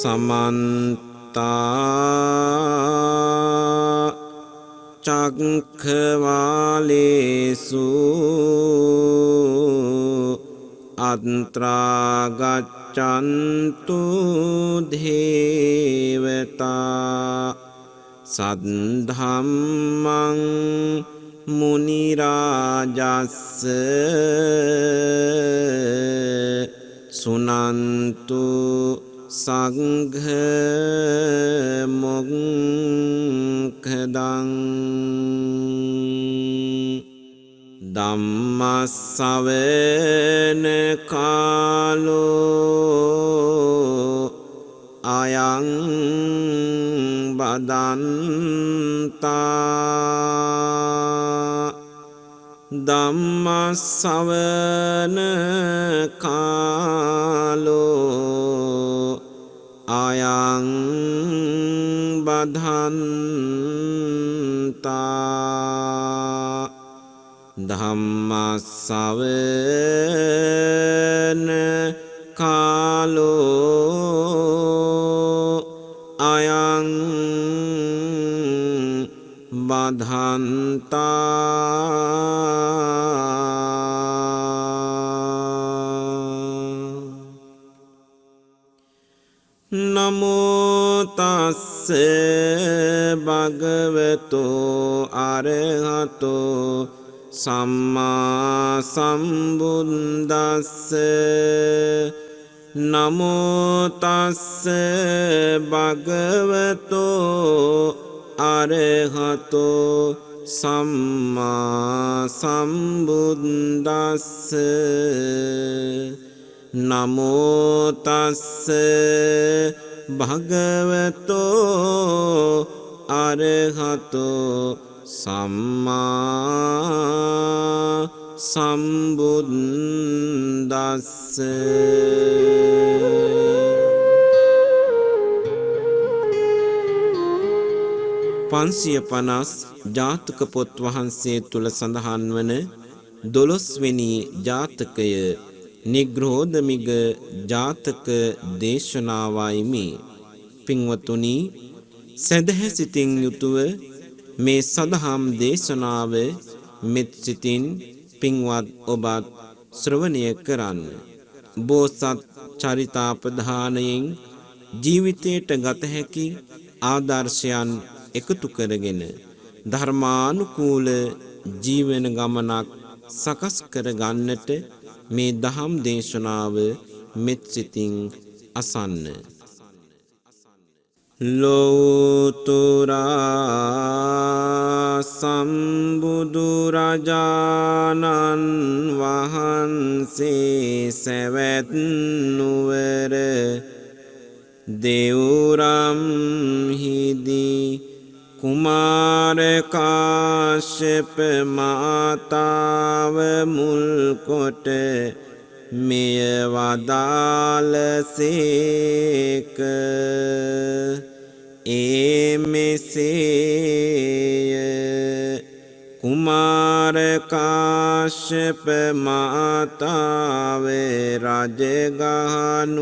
समन्ता चक्रवालेषु अत्रा गच्छन्तु देवता सद्धम्मं मुनिराजस्स सुनन्तु संघ मोक्षदं ධම්මස්සවන කාලෝ අයං බදන්තා ධම්මස්සවන කාලෝ අයං බදන්තා ධම්මස්සවන කාලෝ අයං බදන්තා නමෝ තස්ස භගවතෝ අරහතෝ සම්මා සම්බුද්දස්ස නමෝ තස්ස භගවතෝ අරහතෝ සම්මා සම්බුද්දස්ස නමෝ තස්ස භගවතෝ අරහතෝ සම්මා සම්බුද්දස්ස 550 ජාතක පොත් වහන්සේ තුල සඳහන් වන 12 වෙනි ජාතකය නිග්‍රෝධමිග ජාතක දේශනාවයි මේ. පින්වතුනි, සදහැ සිතින් යුතුව මේ සදහම් දේශනාව මෙත් සිතින් පින්වත් ඔබත් ශ්‍රවණය කරන්න. බෝසත් චරිතාපදානයෙන් ජීවිතයට ගත හැකි ආදර්ශයන් එකතු කරගෙන ධර්මානුකූල ජීවන ගමනක් සකස් කර ගන්නට මේ දහම් දේශනාව මෙත් සිතින් අසන්න. ලෝතුරා සම්බුදු රජාණන් වහන්සේ සැවැත් නුවර දෙව්රම් හිදී කුමාර කාශ්‍යප මාතාව මුල් කොට මෙය වදාළසේක. ඒ මෙසේය. කුමාර කාශ්‍යප මාතාව රජගහනුවර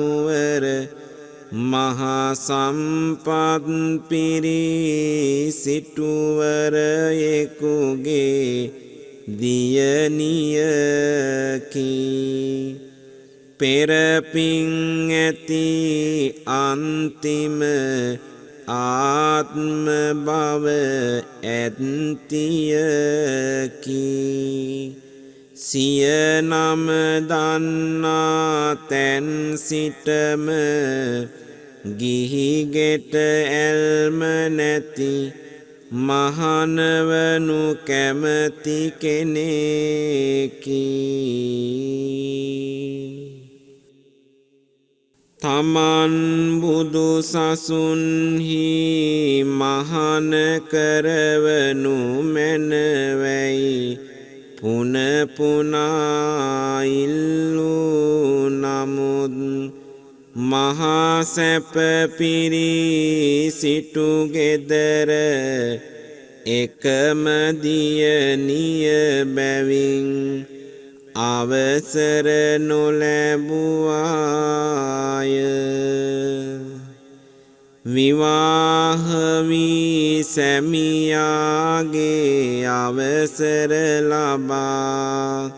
මහා සම්පත් පිරි සිටුවරයෙකුගේ දියණියකි. පෙරපින් ඇති අන්තිම ආත්ම භව ඇත්තියකි. සිය නම දන්නා තැන් සිටම ගිහි ගෙට ඇල්ම නැති මහනවනු කැමති කෙනෙකි. තමන් බුදු සසුන්හි මහන කරවනු මැනවැයි පුන පුනා ඉල්ලූ නමුත් මහා සැප පිරි සිටු ගෙදර එකම දියණිය බැවින් අවසර නොලැබුවාය. විවාහ වී සැමියාගේ අවසර ලබා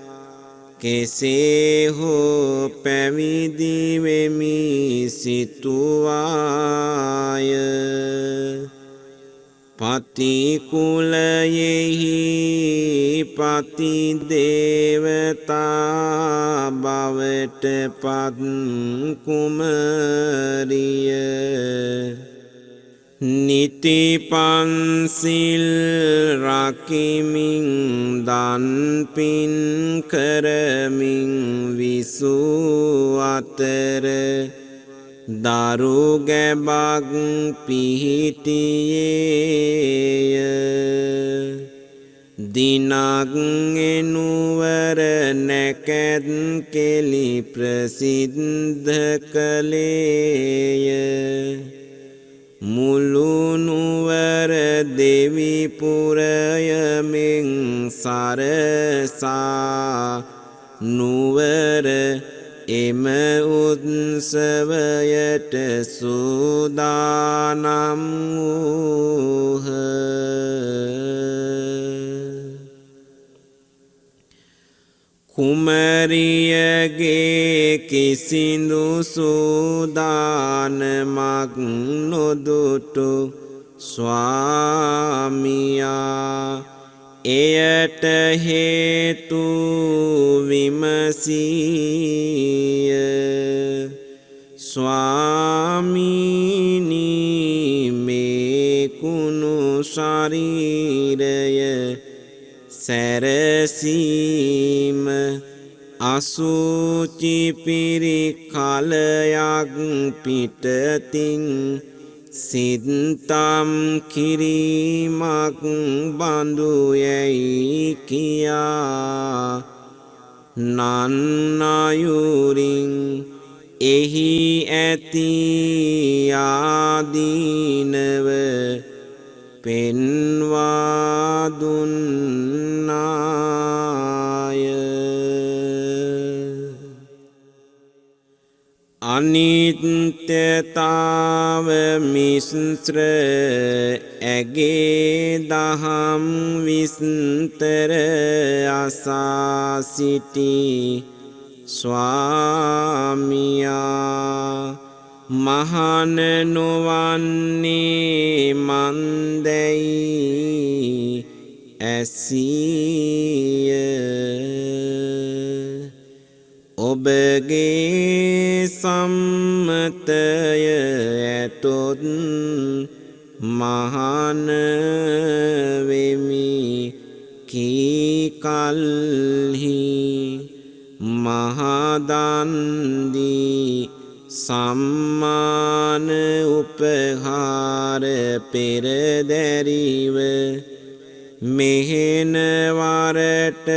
කෙසේ හෝ පැවිදි වෙමි සිතුවාය. පතිකුලයෙහි පති දේවතා බවට පත් කුමරිය නිති පන්සිල් රකිමින් දන් පින් කරමින් විසූ අතර දරු ගැබක් පිහිටියේය. දිනක් එනුවර නැකැත් කෙලි ප්‍රසිද්ධ කළේය. මුළු නුවර දෙවිපුරයමෙන් සරසා නුවර එම උත්සවයට සූදානම් වූහ. කුමරියගේ කිසිදු සූදානමක් නොදුටු ස්වාමියා එයට හේතු විමසීය. ස්වාමීනි, මේ කුණු ශරීරය සැරසීම අසුචි පිරි කලයක් පිටතින් සිත්තම් කිරීමක් බඳු යැයි කියා නන්නයුරින් එහි ඇති ආදීනව පෙන්වා දුන්නාය. අනිත්‍යතාව මිශ්‍ර ඇගේ දහම් විස්තර අසා සිටි ස්වාමියා මහන නොවන්නේ මන්දැයි ඇසීය. ඔබගේ සම්මතය ඇතොත් මහන වෙමි කීකල්හි මහදන්දී සම්මාන උපහාර පෙරදැරිව මෙහෙන වරට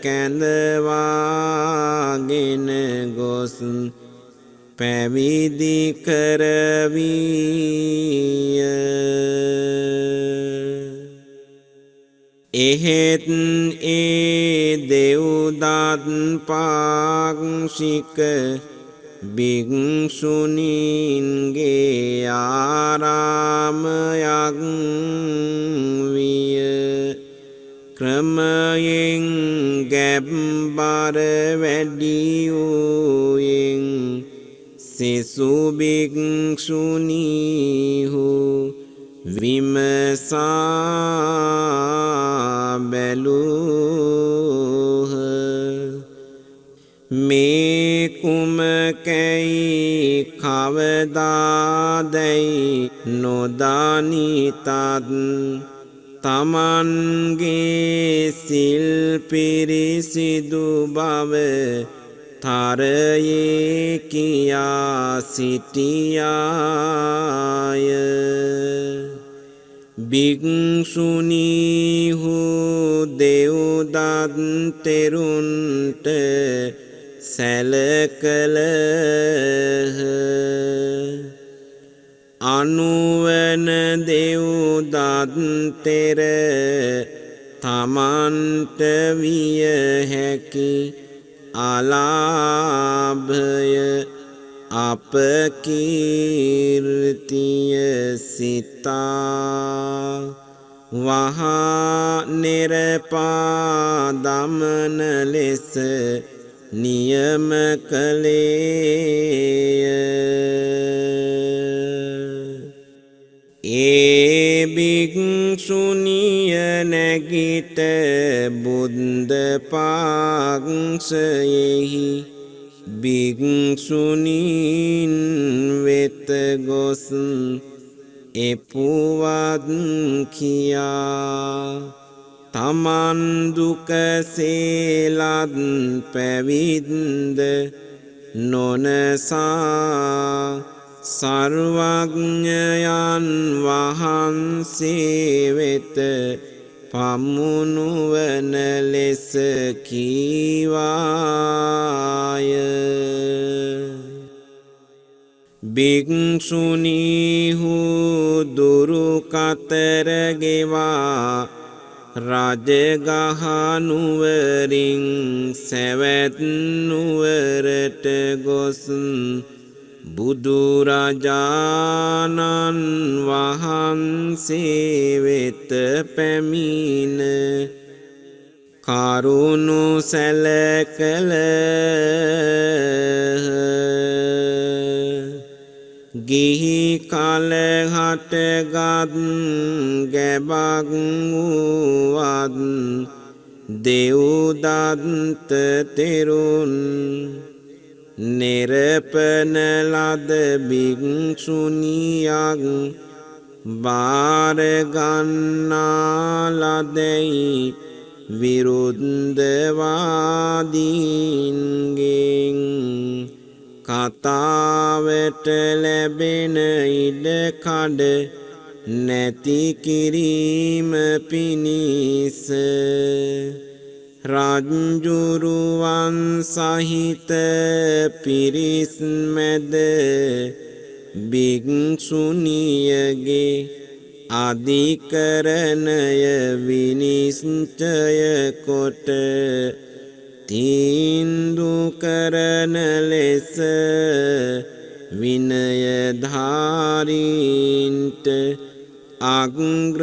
කැඳවාගෙන ගොස් පැවිදි කරවීය. එහෙත් ඒ දෙව්දත් පාක්ෂික භික්ෂුණීන්ගේ ආරාමයක් විය. ක්‍රමයෙන් ගැබ්බර වැඩි වූයෙන් සෙසු භික්ෂුණීහු විමසා බැලූහ. මේ කුමකැයි කවදාදැයි නොදනිතත් තමන්ගේ සිල් පිරිසිදු බව තරයේ කියා සිටියාය. භික්ෂුණීහු දෙව්දත් තෙරුන්ට සැලකලහ. අනුවන දෙව්දත් තෙර තමන්ට විය හැකි අලාභය අප කීර්තිය සිතා වහා නිරපා දමන ලෙස නියම කළේය. ඒ භික්ෂුණිය නැගිට බුද්ධ පාක්ෂයෙහි භික්ෂුණීන් වෙත ගොස් එපුවත් කියා තමන් දුකසේලත් පැවිද්ද නොනසා සර්වඥයන් වහන්සේ වෙත පමුණුවන ලෙස කීවාය. භික්ෂුණීහු දුරු කතර ගෙවා රජගහ නුවරින් සැවැත් නුවරට ගොස් බුදුරජාණන් වහන්සේ වෙත පැමිණ කරුණු සැලකලහ. ගිහි කල හටගත් ගැබක් වූවත් දෙව්දත්ත තෙරුන් නිරපන ලද භික්ෂුණියක් බාරගන්නා ලදැයි විරුද්ධවාදීන්ගෙන් කතාවට ලැබෙන ඉඩකඩ නැති කිරීම පිණිස රජ්ජුරුවන් සහිත පිරිස් මැද භික්ෂුණියගේ අධිකරණය විනිශ්චය කොට තීන්දු කරන ලෙස විනයධාරීන්ට අග්‍ර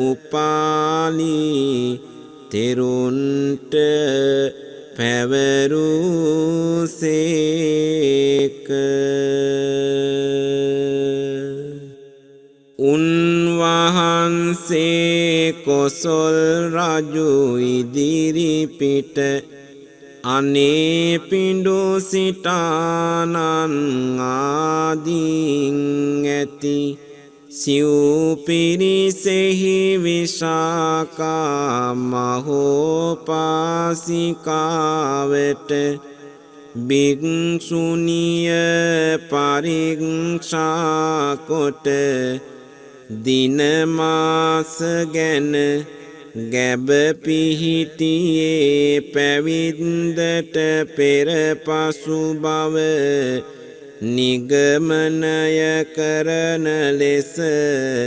උපාලි තෙරුන්ට පැවරුසේක. උන්වහන්සේ කොසොල් රජු ඉදිරිපිට අනේ පිඬුසිටානන් ආදීන් ඇති සිව් පිරිසෙහි විශාකා මහෝපාසිකාවට භික්ෂුණිය පරීක්ෂා කොට දින මාස ගැන ගැබ පිහිටියේ පැවිද්දට පෙර පසු බව නිගමනය කරන ලෙස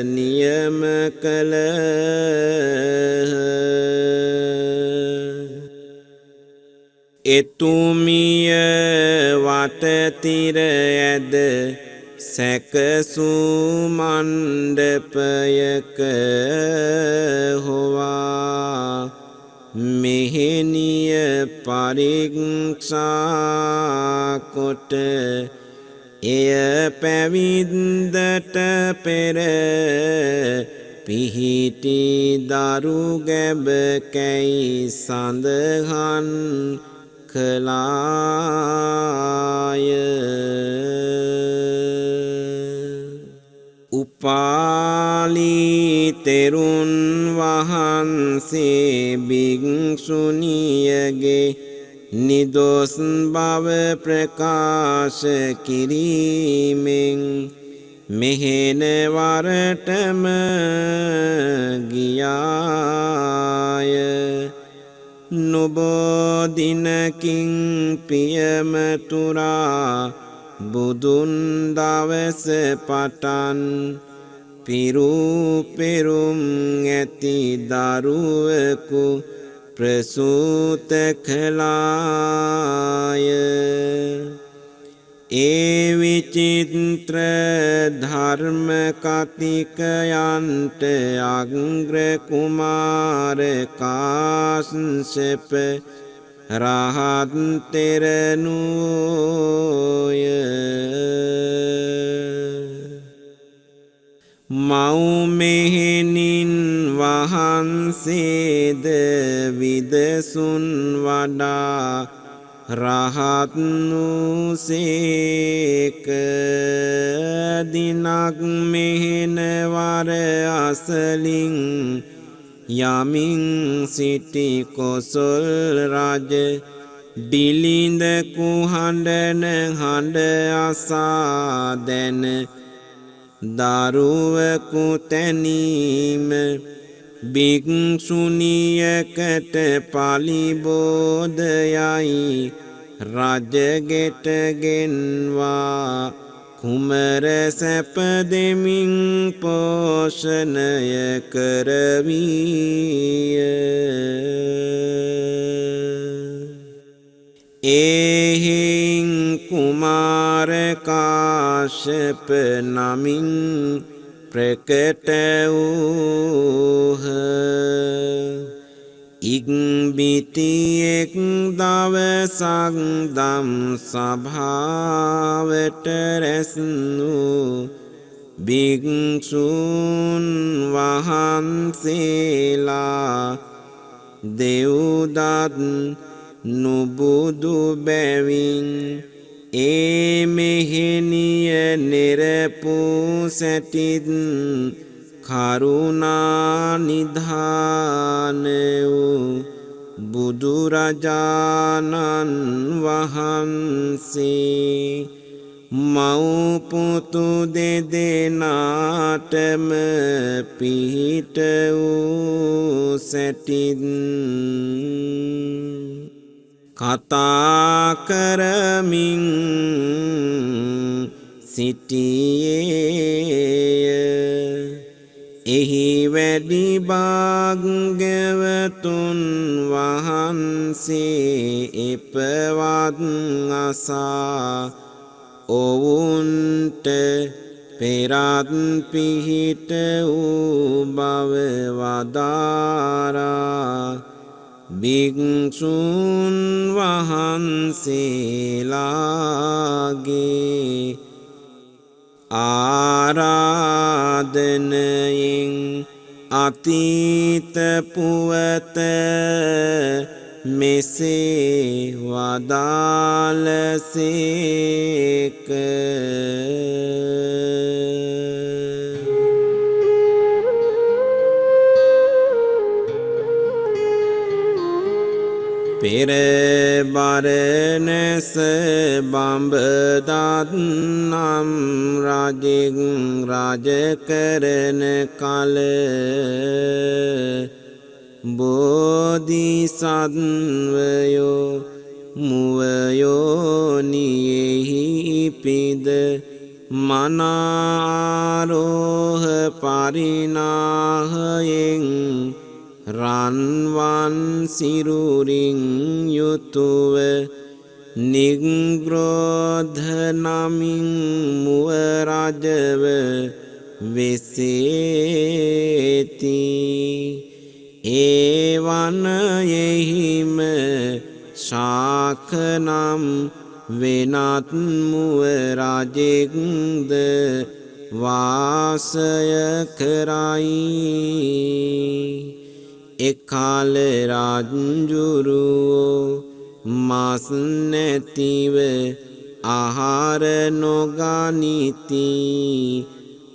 නියම කළහ. එතුමිය වටතිර ඇද සැකසූ මණ්ඩපයක හොවා මෙහෙණිය පරීක්ෂා කොට එය පැවිද්දට පෙර පිහිටි දරු ගැබකැයි සඳහන් කළාය. උපාලි තෙරුන් වහන්සේ භික්ෂුණියගේ නිදොස් බව ප්‍රකාශ කිරීමෙන් මෙහෙණවරටම ගියාය. නොබෝ දිනකින් පියමතුරා බුදුන් දවස පටන් පිරුපෙරුම් ඇති දරුවෙකු ප්‍රසූත කළාය. ඒ විචිත්‍ර ධර්ම කතිකයන්ට අග්‍ර කුමාර කාශ්‍යප රහත් තෙරණුවෝය. මව්මෙහෙණින් වහන්සේද විදසුන් වඩා රහත් වූසේක. දිනක් මෙහෙණවර අසලින් යමින් සිටි කොසල් රජ බිලිඳ කුහඬන හඬ අසා දැන දරුවකු තැනීම භික්ෂුණියකට පලිබෝධයයි රජගෙට ගෙන්වා කුමර සැප දෙමින් පෝෂණය කරවීය. එහෙයින් කුමාර කාශ්‍යප නමින් ප්‍රකට වූහ. ඉක්බිතියෙක් දවසක් දම් සභාවට රැස් වූ භික්ෂූන් වහන්සේලා දෙව්දත් නුබුදු බැවින් ඒ මෙහෙණිය නෙරපූ සැටිත් කරුණා නිධාන වූ බුදුරජාණන් වහන්සේ මව්පුතු දෙදෙනාටම පිහිට වූ සැටිත් කතා කරමින් සිටියේය. එහි වැඩි භාග්‍යවතුන් වහන්සේ එපවත් අසා ඔවුන්ට පෙරත් පිහිට වූ බව වදාරා භික්ෂූන් වහන්සේලාගේ ආරාධනයෙන් අතීත පුවත මෙසේ වදාළසේක. පෙර බරණැස බඹදත් නම් රජෙක් රජ කරන කල බෝධිසත්වයෝ මුව යෝනියෙහි ඉපිද මනාරෝහ පරිණාහයෙන් රන්වන් සිරුරින් යුතුව නිග්‍රෝධ නමින් මුව රජව වෙසේති. ඒ වනයෙහිම ශාක නම් වෙනත් මුව රජෙක්ද වාසය කරයි. එකල රජ්ජුරුවෝ මස් නැතිව ආහාර නොගනිති.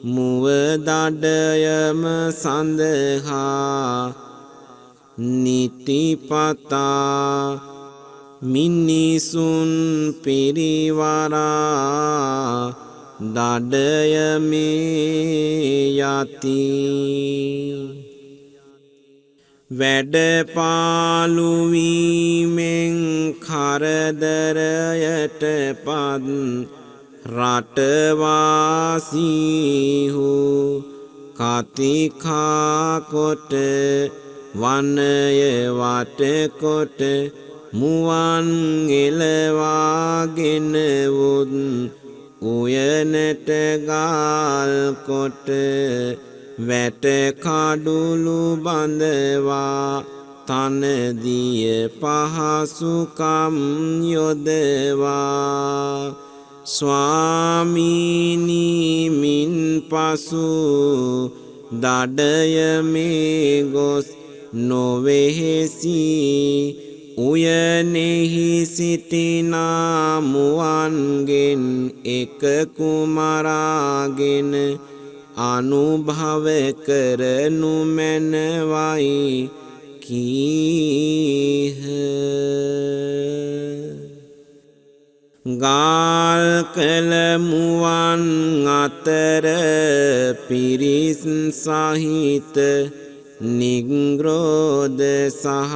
මුව දඩයම සඳහා නිතිපතා මිනිසුන් පිරිවරා දඩයමේ යති. වැඩපාලු වීමෙන් කරදරයට පත් රටවාසීහු කතිකා කොට වනය වටකොට මුවන් එලවාගෙන වුත් උයනට ගාල් කොට වැට කඩුළු බඳවා තනදිය පහසුකම් යොදවා ස්වාමීනි මින් පසු දඩයමේ ගොස් නොවෙහෙසි උයනෙහි සිටිනා මුවන්ගෙන් එකකු මරාගෙන අනුභව කරනු මැනවයි කීහ. ගාල් කළ මුවන් අතර පිරිස් සහිත නිග්‍රෝධ සහ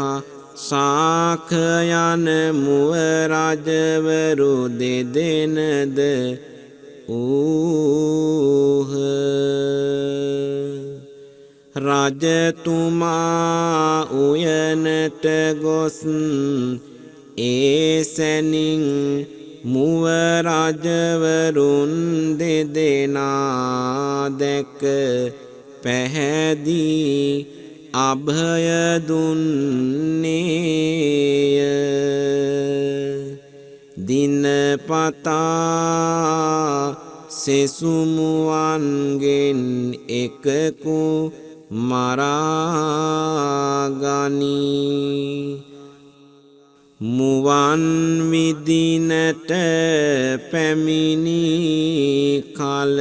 ශාක යන මුව රජවරු දෙදෙනද ඌහ. රජතුමා උයනට ගොස් ඒ සැනින් මුව රජවරුන් දෙදෙනා දැක පැහැදී අභය දුන්නේය. දිනපතා සෙසුමුවන්ගෙන් එකකු මරාගනී. මුවන් විදිනට පැමිණි කල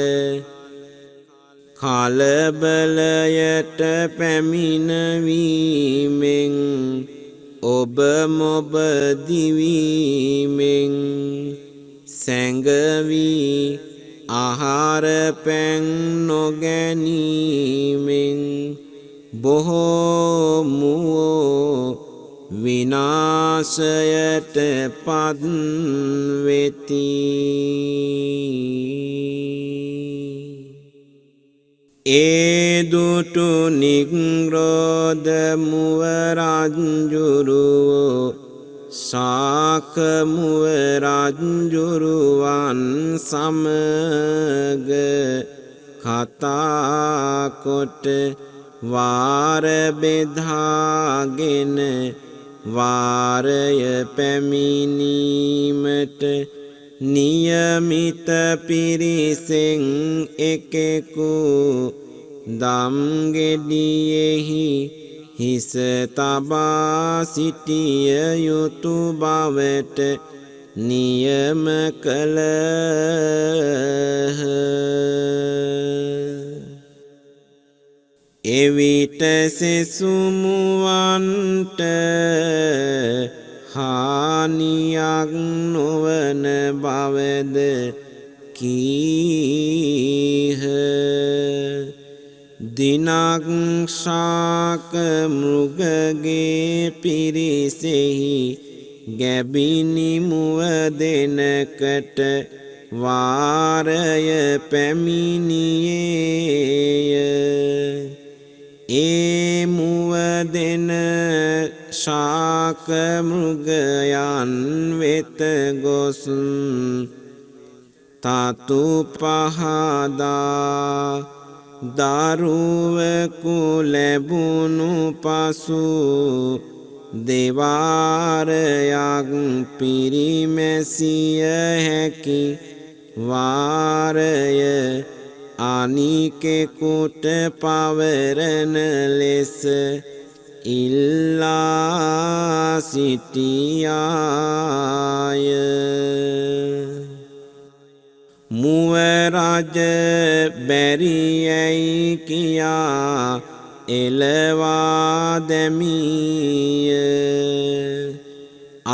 කලබලයට පැමිණවීමෙන් ඔබ මොබ දිවීමෙන් සැඟවී ආහාර පැන් නොගැනීමෙන් බොහෝ මුවෝ විනාශයට පත් වෙති. ඒ දුටු නිග්‍රෝධ මුව රජ්ජුරුවෝ ශාක මුව රජ්ජුරුවන් සමග කතා කොට වාර බෙදාගෙන වාරය පැමිණීමට නියමිත පිරිසෙන් එකෙකු දම්ගෙඩියෙහි හිස තබා සිටිය යුතු බවට නියම කළහ. එවිට සෙසුමුවන්ට හානියක් නොවන බවද කීහ. දිනක් ශාක මෘගගේ පිරිසෙහි ගැබිනි මුව දෙනකට වාරය පැමිණියේය. ඒ මුව දෙන ශාක මෘගයන් වෙත ගොස් තතු පහදා දරුවකු ලැබුණු පසු දෙවාරයක් පිරිමැසිය හැකි වාරය අනිකෙකුට පවරන ලෙස ඉල්ලා සිටියාය. මුව රජ බැරියැයි කියා එලවා දැමීය.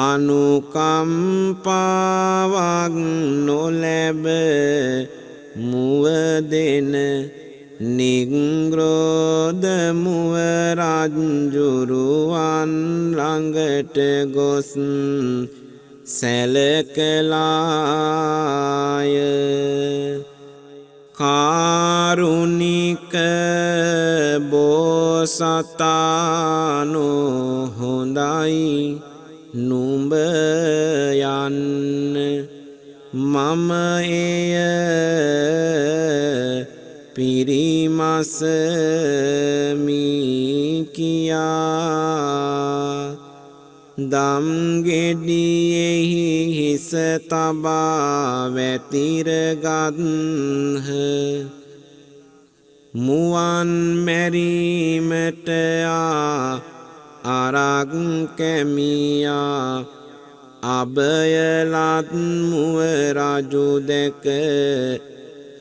අනුකම්පාවක් නොලැබ මුව දෙන නිග්‍රෝධ මුව රජ්ජුරුවන් ළඟට ගොස් සැලකලාය. කාරුණික බෝසතාණෝ හොඳයි නුඹ යන්න මම එය පිරිමසමි කියා දම් ගෙඩියෙහි හිස තබා වැතිරගත්හ මුවන් මැරීමට අරක් කැමියා අභයලත් මුව රජු දැක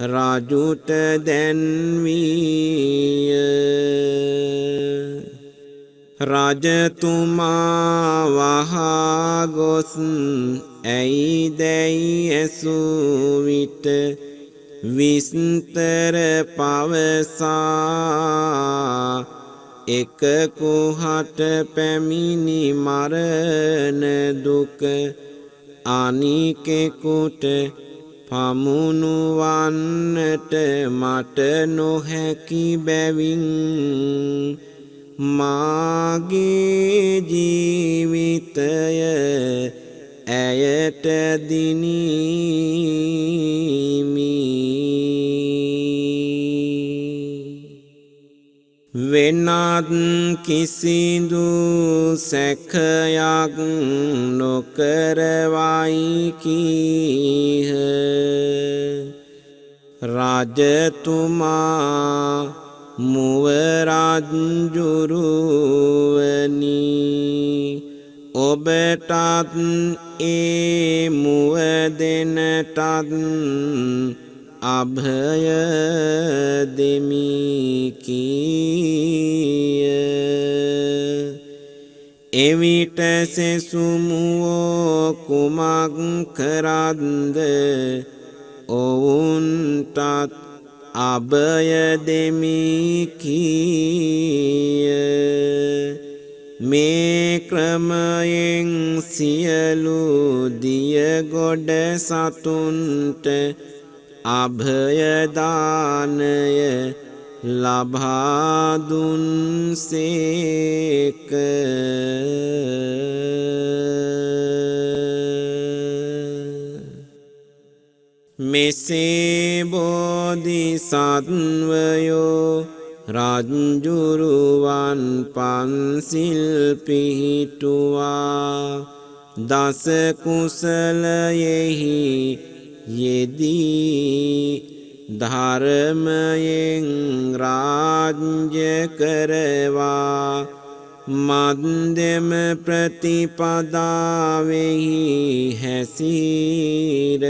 රජුට දැන්වීය රජතුමා වහා ගොස් ඇයිදැයි ඇසූ විට විස්තර පවසා එක කුහට පැමිණි මරණ දුක අනිකෙකුට පමුණුවන්නට මට නොහැකි බැවින් මාගේ ජීවිතය ඇයට දිනීමි වෙනත් කිසිදු සැකයක් නොකරවයි කීහ රජතුමා මුව රජ්ජුරුවනි ඔබටත් ඒ මුව දෙනටත් අභය දෙමි කීය එවිට සෙසුමුවෝ කුමක් කරද්ද ඔවුන්ටත් අභය දෙමි කීය මේ ක්‍රමයෙන් සියලු දියගොඩ සතුන්ට අභයදානය ලබා දුන්සේක මෙසේ බෝධිසත්වයෝ රජ්ජුරුවන් පන්සිල් පිහිටුවා දස කුසලයෙහි යෙදී ධර්මයෙන් රාජ්‍ය කරවා මධ්‍යම ප්‍රතිපදාවෙහි හැසිර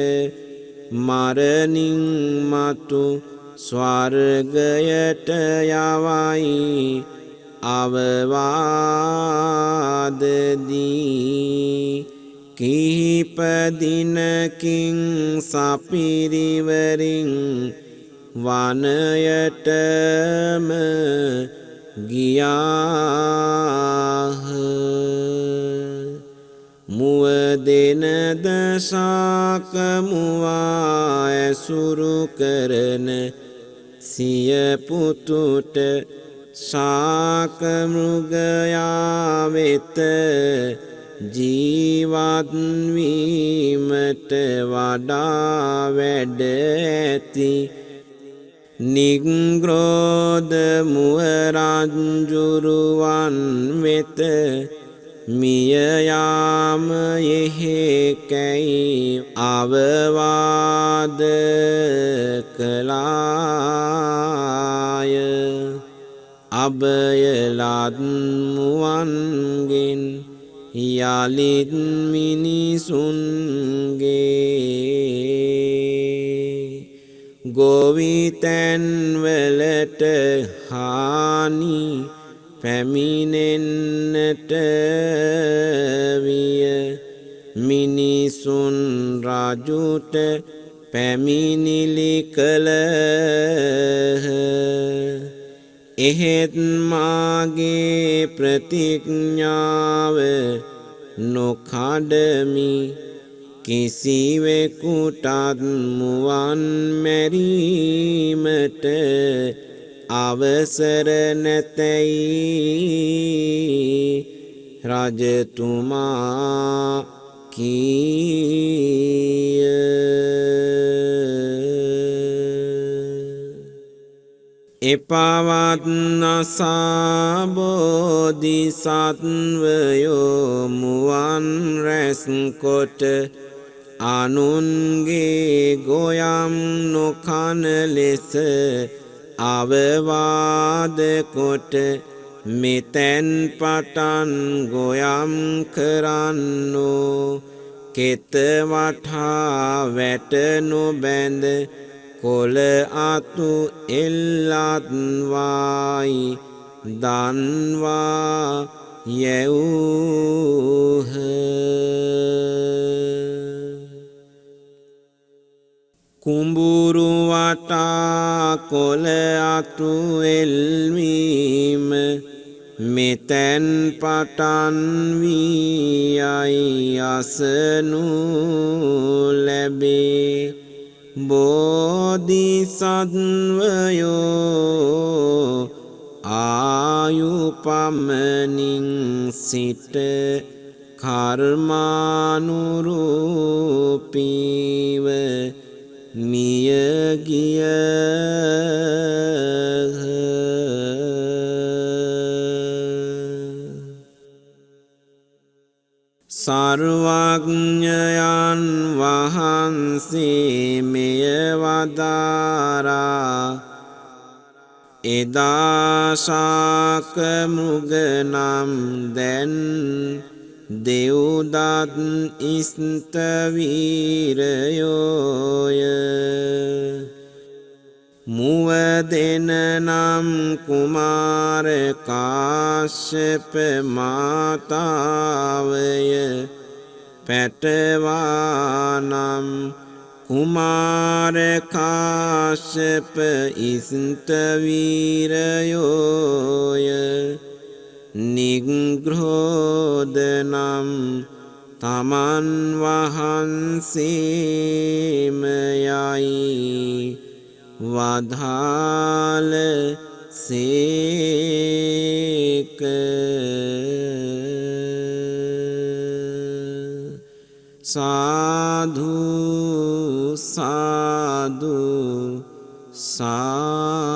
මරණින් මතු ස්වර්ගයට යවයි අවවාදදී කිහිප දිනකින් සපිරිවරින් වනයටම ගියාහ මුව දෙන දශාක මුවා ඇසුරු කරන සිය පුතුට ශාක මෘගයා වෙත ජීවත් වීමට වඩා වැඩ ඇති නිග්‍රෝධ මුව රජ්ජුරුවන් වෙත මිය යාම යෙහෙකැයි අවවාද කළාය අභයලත් මුවන්ගෙන් යලිත් මිනිසුන්ගේ ගොවිතැන්වලට හානි පැමිණෙන්නට විය මිනිසුන් රජුට පැමිණිලි කළහ එහෙත් මාගේ ප්‍රතිඥාව නොකඩමි කිසිවෙකුටත් මුවන් මැරීමට අවසර නැතැයි රජතුමා කීය. එපවත්නසා බෝධිසත්වයෝ මුවන් රැස් කොට අනුන්ගේ ගොයම් නොකන ලෙස අවවාද කොට මෙතැන් පටන් ගොයම් කරන්නෝ කෙත වටා වැට නොබැඳ කොළ අතු එල්ලත්වායි දන්වා යැවූහ. කුඹුරු වටා කොළ අතු එල්වීම මෙතැන් පටන් වී යයි අසනු ලැබේ. බෝධිසත්වයෝ ආයු පමණින් සිට කර්මානුරූපීව මියගිය. සර්වඥයන් වහන්සේ මෙය වදාරා එදා ශාක මෘග නම් දැන් දෙව්දත් ස්තවීරයෝය. මුව දෙන නම් කුමාර කාශ්‍යප මාතාවය පැටවා නම් කුමාර කාශ්‍යප ස්තවීරයෝය. නිග්‍රෝධ නම් තමන් වහන්සේම යයි වදාළ සේක. සාධු සාධු සාධු.